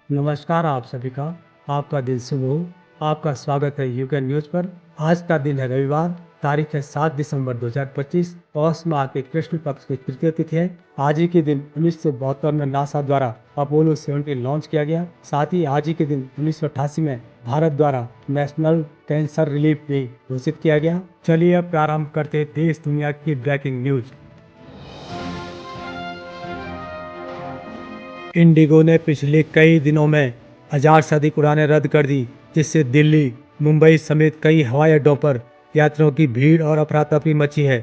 नमस्कार आप सभी का। आपका दिन शुभ हो। आपका स्वागत है यूके न्यूज़ पर। आज का दिन है रविवार, तारीख है 7 दिसंबर 2025। पौष माह के कृष्ण पक्ष की तृतीय तिथि है। आज ही के दिन 1972 में नासा द्वारा अपोलो 17 लॉन्च किया गया। साथ ही आज ही के दिन 1988 में भारत द्वारा नेशनल कैंसर रिलीफ डे घोषित किया गया। चलिए अब प्रारंभ करते देश दुनिया की ब्रेकिंग न्यूज। इंडिगो ने पिछले कई दिनों में 1000 से अधिक उड़ानें रद्द कर दी, जिससे दिल्ली, मुंबई समेत कई हवाई अड्डों पर यात्रियों की भीड़ और अफरा तफरी मची है।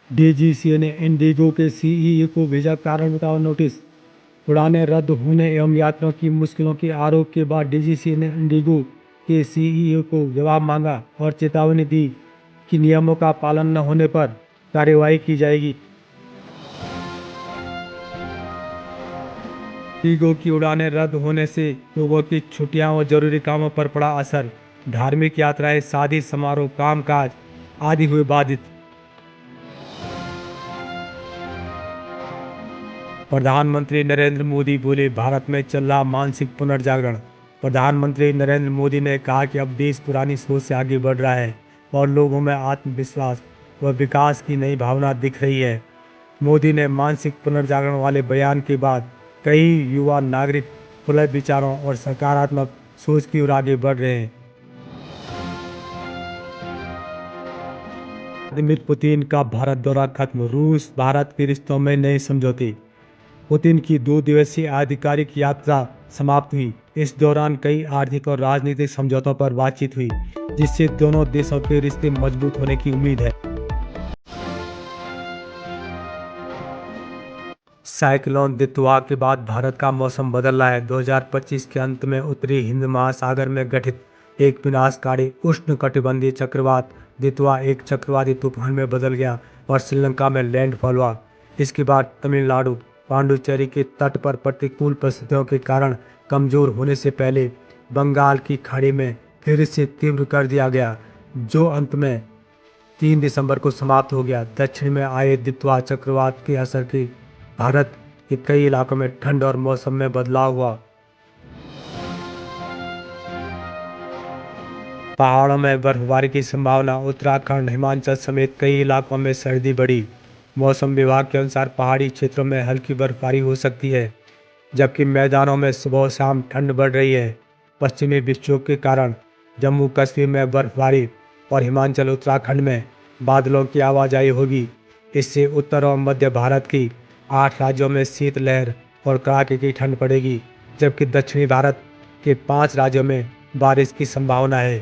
डीजीसीए ने इंडिगो के सीईओ को भेजा कारण बताओ नोटिस। उड़ानें रद्द होने एवं यात्रियों की मुश्किलों के आरोप के बाद डीजीसीए ने इंडिगो के सीईओ को जवाब मांगा और चेतावनी दी कि नियमों का पालन न होने पर कार्रवाई की जाएगी। इंडिगो की उड़ानें रद्द होने से लोगों की छुट्टियां और जरूरी कामों पर पड़ा असर। धार्मिक यात्राएं, शादी समारोह, कामकाज आदि हुए बाधित। प्रधानमंत्री नरेंद्र मोदी बोले, भारत में चल रहा मानसिक पुनर्जागरण। प्रधानमंत्री नरेंद्र मोदी ने कहा कि अब देश पुरानी सोच से आगे बढ़ रहा है और लोगों में आत्मविश्वास व विकास की नई भावना दिख रही है। मोदी ने मानसिक पुनर्जागरण वाले बयान के बाद कई युवा नागरिक खुले विचारों और सकारात्मक सोच की ओर आगे बढ़ रहे हैं। व्लादिमीर पुतिन का भारत दौरा खत्म, रूस भारत के रिश्तों में नए समझौते। पुतिन की 2 दिवसीय आधिकारिक यात्रा समाप्त हुई। इस दौरान कई आर्थिक और राजनीतिक समझौतों पर बातचीत हुई, जिससे दोनों देशों के रिश्ते मजबूत होने की उम्मीद है। साइक्लोन दितवा के बाद भारत का मौसम बदल रहा है। 2025 के अंत में उत्तरी हिंद महासागर में गठित एक विनाशकारी उष्णकटिबंधीय चक्रवात दितवा एक चक्रवाती तूफान में बदल गया और श्रीलंका में लैंडफॉल हुआ। इसके बाद तमिलनाडु पांडुचेरी के तट पर प्रतिकूल परिस्थितियों के कारण कमजोर होने से पहले बंगाल की खाड़ी में फिर से तीव्र कर दिया गया, जो अंत में 3 दिसंबर को समाप्त हो गया। दक्षिण में आए दितवा चक्रवात के असर के भारत के कई इलाकों में ठंड और मौसम में बदलाव हुआ। पहाड़ों में बर्फबारी की संभावना, उत्तराखंड, हिमाचल समेत कई इलाकों में सर्दी बढ़ी। मौसम विभाग के अनुसार पहाड़ी क्षेत्रों में हल्की बर्फबारी हो सकती है, जबकि मैदानों में सुबह शाम ठंड बढ़ रही है। पश्चिमी विक्षोभ के कारण जम्मू कश्मीर में बर्फबारी और हिमाचल उत्तराखंड में बादलों की आवाजाही होगी। इससे उत्तर और मध्य भारत की 8 राज्यों में शीतलहर और कड़ाके की ठंड पड़ेगी, जबकि दक्षिणी भारत के 5 राज्यों में बारिश की संभावना है।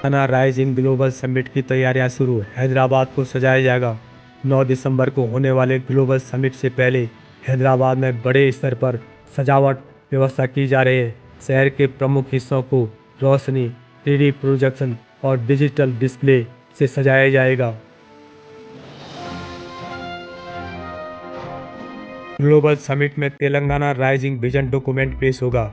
राइजिंग ग्लोबल समिट की तैयारियां शुरू, हैदराबाद को सजाया जाएगा। 9 दिसंबर को होने वाले ग्लोबल समिट से पहले हैदराबाद में बड़े स्तर पर सजावट व्यवस्था की जा रही है। शहर के प्रमुख हिस्सों को रोशनी, 3D प्रोजेक्शन और डिजिटल डिस्प्ले से सजाया जाएगा। ग्लोबल समिट में तेलंगाना राइजिंग विजन डॉक्यूमेंट पेश होगा।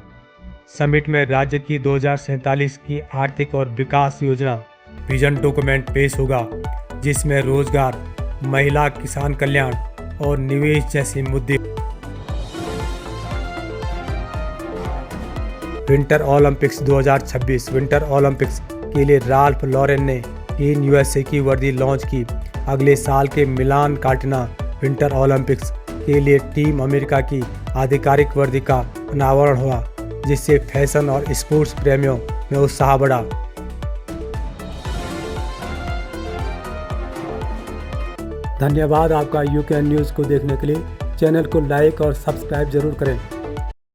समिट में राज्य की 2047 की आर्थिक और विकास योजना विजन डॉक्यूमेंट पेश होगा, जिसमें रोजगार, महिला किसान कल्याण और निवेश जैसे मुद्दे। Winter Olympics 2026। विंटर ओलंपिक्स के लिए राल्फ लॉरेन ने टीम यूएसए की वर्दी लॉन्च की। अगले साल के मिलान कार्टिना विंटर ओलंपिक्स के लिए टीम अमेरिका की आधिकारिक वर्दी का अनावरण हुआ, जिससे फैशन और स्पोर्ट्स प्रेमियों में उत्साह बढ़ा। धन्यवाद आपका यूके न्यूज़ को देखने के लिए। चैनल को लाइक और सब्सक्राइब जरूर करें।